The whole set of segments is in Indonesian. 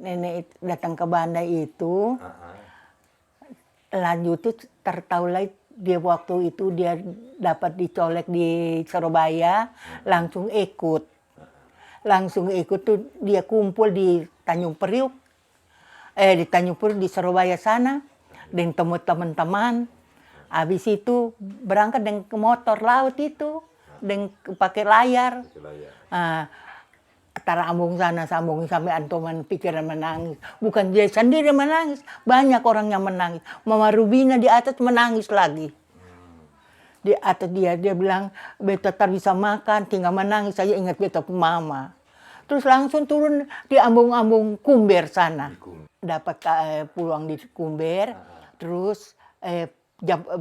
Nenek datang ke Banda itu, lanjut itu tertahulah dia waktu itu dia dapat dicolek di Surabaya, langsung ikut. Langsung ikut tuh dia kumpul di Tanjung Priuk, di Tanjung Priuk di Surabaya sana, dengan teman-teman. Habis itu berangkat dengan ke motor laut itu, dengan pakai layar. Antara ambung sana, sambung sampai antoman pikiran menangis. Bukan dia sendiri menangis, banyak orang yang menangis. Mama Rubina di atas menangis lagi. Di atas dia bilang, beta tak bisa makan, tinggal menangis saja ingat beta pun mama. Terus langsung turun di ambung-ambung Kumber sana. Dapat peluang di Kumber, terus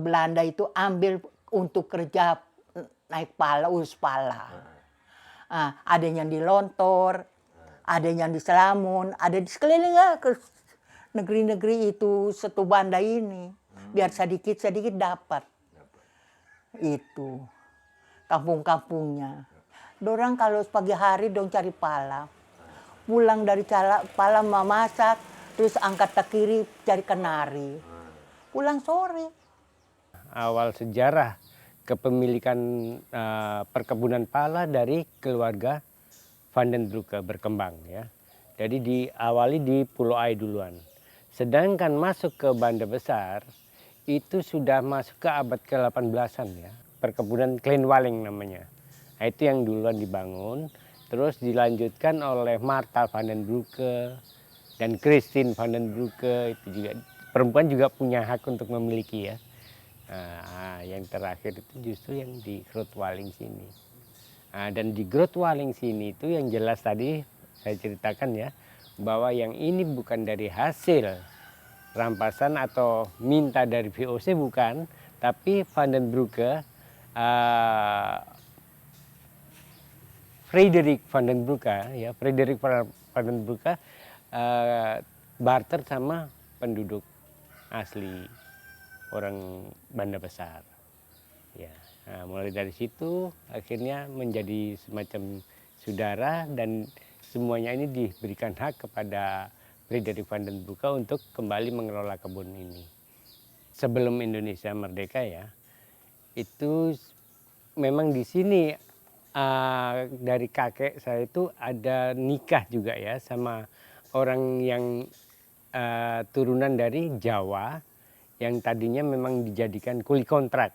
Belanda itu ambil untuk kerja naik pala, urus pala. Ada yang di Lontor, ada yang di Selamun, ada di sekeliling ke negeri-negeri itu satu Banda ini. Biar sedikit-sedikit dapat. Itu kampung-kampungnya. Dorang kalau pagi hari dong cari pala. Pulang dari pala memasak, terus angkat ke kiri cari kenari. Pulang sore. Awal sejarah kepemilikan perkebunan pala dari keluarga Van den Broeke berkembang ya. Jadi diawali di Pulau Ai duluan. Sedangkan masuk ke Banda Besar itu sudah masuk ke abad ke-18-an ya. Perkebunan Kleinwaling namanya. Nah, itu yang duluan dibangun, terus dilanjutkan oleh Martha Van den Broeke dan Christine Van den Broeke. Itu juga perempuan juga punya hak untuk memiliki ya. Nah, yang terakhir itu justru yang di Grootwaling sini. Nah, dan di Grootwaling sini itu yang jelas tadi saya ceritakan ya, bahwa yang ini bukan dari hasil rampasan atau minta dari VOC bukan, tapi Van den Broeke, Frederik Van den Broeke ya, Frederik Van den Broeke barter sama penduduk asli orang Banda Besar. Ya, nah, mulai dari situ akhirnya menjadi semacam saudara dan semuanya ini diberikan hak kepada Frederik Van den Broeke untuk kembali mengelola kebun ini. Sebelum Indonesia merdeka ya, itu memang di sini dari kakek saya itu ada nikah juga ya sama orang yang turunan dari Jawa, yang tadinya memang dijadikan kuli kontrak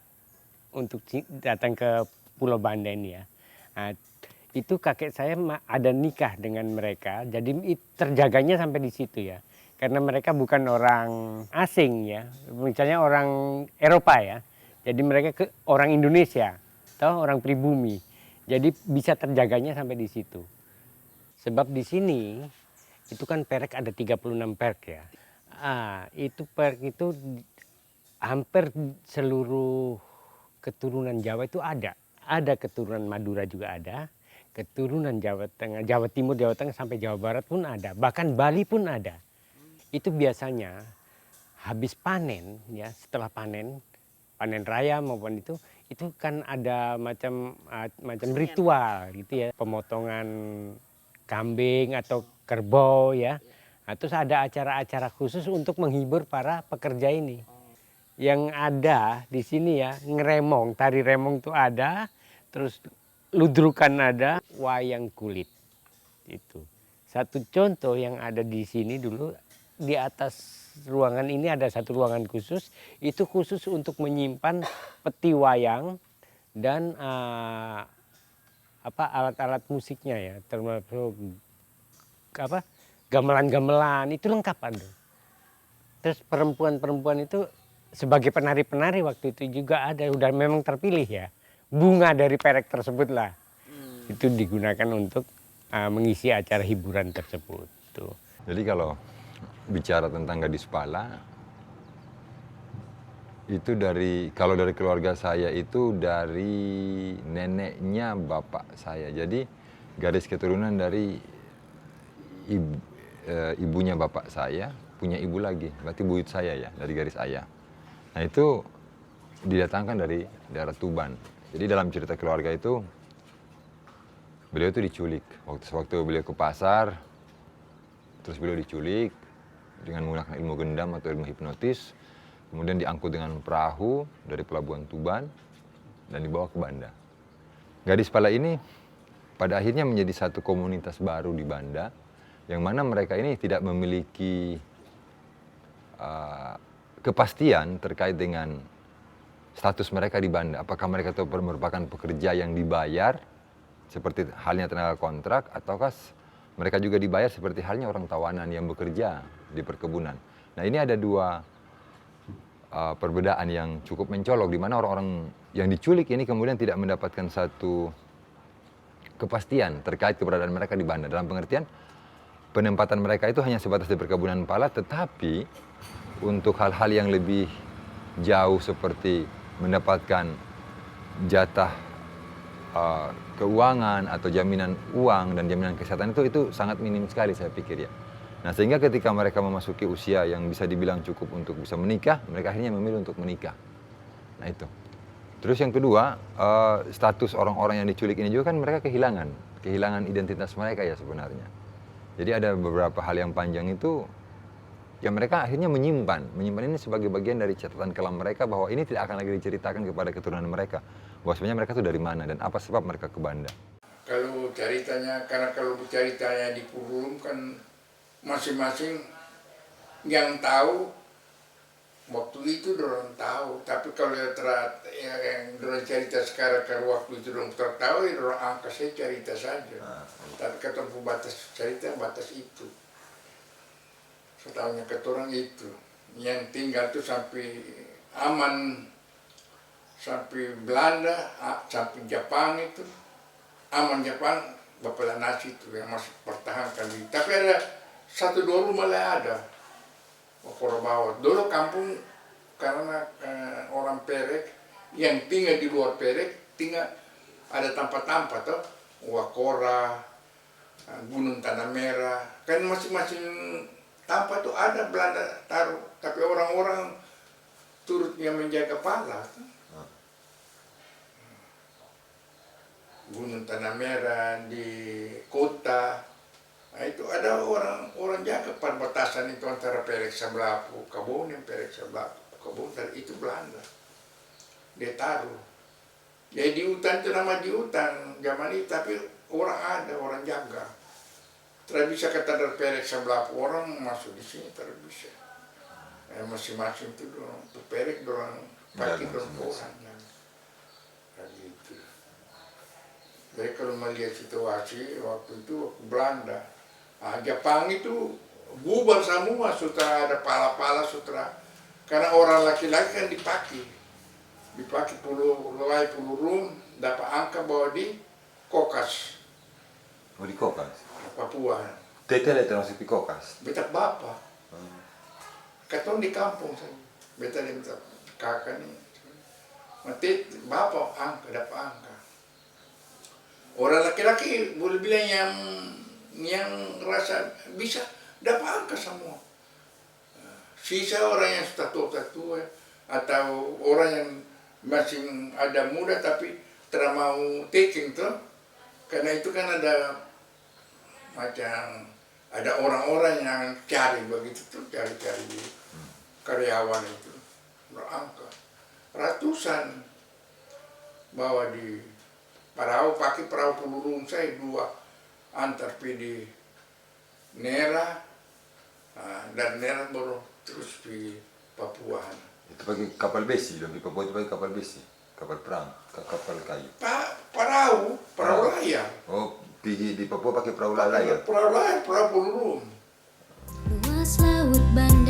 untuk datang ke Pulau Banda ini ya. Nah, itu kakek saya ada nikah dengan mereka, jadi terjaganya sampai di situ ya. Karena mereka bukan orang asing ya, misalnya orang Eropa ya. Jadi mereka orang Indonesia atau orang pribumi. Jadi bisa terjaganya sampai di situ. Sebab di sini itu kan perek ada 36 perek ya. Itu perek itu hampir seluruh keturunan Jawa itu ada. Ada keturunan Madura juga ada, keturunan Jawa Tengah, Jawa Timur, Jawa Tengah sampai Jawa Barat pun ada, bahkan Bali pun ada. Itu biasanya habis panen ya, setelah panen raya maupun itu kan ada macam ritual gitu ya, pemotongan kambing atau kerbau ya. Nah, terus ada acara-acara khusus untuk menghibur para pekerja ini. Yang ada di sini ya, ngeremong, tari remong itu ada, terus ludrukan ada, wayang kulit. Itu. Satu contoh yang ada di sini dulu, di atas ruangan ini ada satu ruangan khusus, itu khusus untuk menyimpan peti wayang dan alat-alat musiknya ya, termasuk gamelan-gamelan, itu lengkap ada. Terus perempuan-perempuan itu sebagai penari-penari waktu itu juga ada, udah memang terpilih ya. Bunga dari perek tersebut lah. Itu digunakan untuk mengisi acara hiburan tersebut. Tuh. Jadi kalau bicara tentang gadis pala, itu kalau dari keluarga saya itu dari neneknya bapak saya. Jadi garis keturunan dari ibunya bapak saya, punya ibu lagi, berarti buyut saya ya, dari garis ayah. Nah itu didatangkan dari daerah Tuban. Jadi dalam cerita keluarga itu, beliau itu diculik. Waktu beliau ke pasar, Terus beliau diculik dengan menggunakan ilmu gendam atau ilmu hipnotis, kemudian diangkut dengan perahu dari pelabuhan Tuban dan dibawa ke Banda. Gadis Pala ini pada akhirnya menjadi satu komunitas baru di Banda, yang mana mereka ini tidak memiliki kepastian terkait dengan status mereka di Banda. Apakah mereka itu merupakan pekerja yang dibayar, seperti halnya tenaga kontrak, ataukah mereka juga dibayar seperti halnya orang tawanan yang bekerja di perkebunan. Nah, ini ada dua perbedaan yang cukup mencolok, di mana orang-orang yang diculik ini kemudian tidak mendapatkan satu kepastian terkait keberadaan mereka di Banda. Dalam pengertian, penempatan mereka itu hanya sebatas di perkebunan pala, tetapi untuk hal-hal yang lebih jauh seperti mendapatkan jatah keuangan atau jaminan uang dan jaminan kesehatan itu sangat minim sekali, saya pikir ya. Nah, sehingga ketika mereka memasuki usia yang bisa dibilang cukup untuk bisa menikah, mereka akhirnya memilih untuk menikah. Nah, itu. Terus yang kedua, status orang-orang yang diculik ini juga kan mereka kehilangan identitas mereka ya sebenarnya. Jadi ada beberapa hal yang panjang itu, ya mereka akhirnya menyimpan ini sebagai bagian dari catatan kelam mereka, bahwa ini tidak akan lagi diceritakan kepada keturunan mereka, bahwa sebenarnya mereka itu dari mana dan apa sebab mereka ke Banda. Kalau ceritanya, karena kalau ceritanya di Purulung kan masing-masing yang tahu waktu itu dorang tahu, tapi kalau yang dorang cerita sekarang kalau waktu itu dorang tahu, ya dorang angkat saya cerita saja. Tapi ketemu batas cerita, batas itu. Setahunya keturang itu, yang tinggal tuh sampai aman, sampai Belanda, sampai Jepang itu, aman Jepang, Bapak Nasi itu yang masih pertahankan. Tapi ada satu dua rumah lah ada, bawah. Dulu kampung karena orang Perek yang tinggal di luar Perek, tinggal ada tempat-tempat tuh, Wakora, Gunung Tanah Merah, kan masing-masing tempat tuh ada Belanda taruh, tapi orang-orang turutnya menjaga pala. Gunung Tanah Merah di kota, nah itu ada orang jaga perbatasan itu antara Perek sebelah Kabupaten Perek sebelah Kabupaten itu Belanda. Dia taruh. Jadi di hutan itu nama di hutan zaman itu, tapi orang ada, orang jaga. Tidak bisa kata dari Perek sebelah orang masuk di sini, tidak bisa. Masing-masing itu dorang, itu Perek dorang pakai dorang orang. Gitu. Jadi kalau melihat situasi waktu itu Belanda, Jepang itu bubar semua, sutra ada pala-pala sutra. Karena orang laki-laki kan dipakai puluh rum, dapat angka bawa di Kokas. Oh, di Kokas? Papua. Teteh termasuk di Kokas? Beta bapak. Katong di kampung saja. Beta kakak nih. Mati bapak angka, dapat angka. Orang laki-laki boleh bilang yang rasa bisa dapat angka semua. Sisa orang yang sudah tua atau orang yang masih ada muda tapi tidak mau taking tuh, karena itu kan ada macam ada orang-orang yang cari begitu tuh, cari di karyawan itu berangka ratusan bawa di perahu, pakai perahu pelurung saya dua antar di Nera dan Nera baru terus di Papua. Itu pakai kapal besi, di Papua itu pakai kapal besi, kapal perang, kapal kayu. Perahu layar. Oh, di Papua pakai perahu layar. Perahu layar, perahu pelurung. Luas laut Banda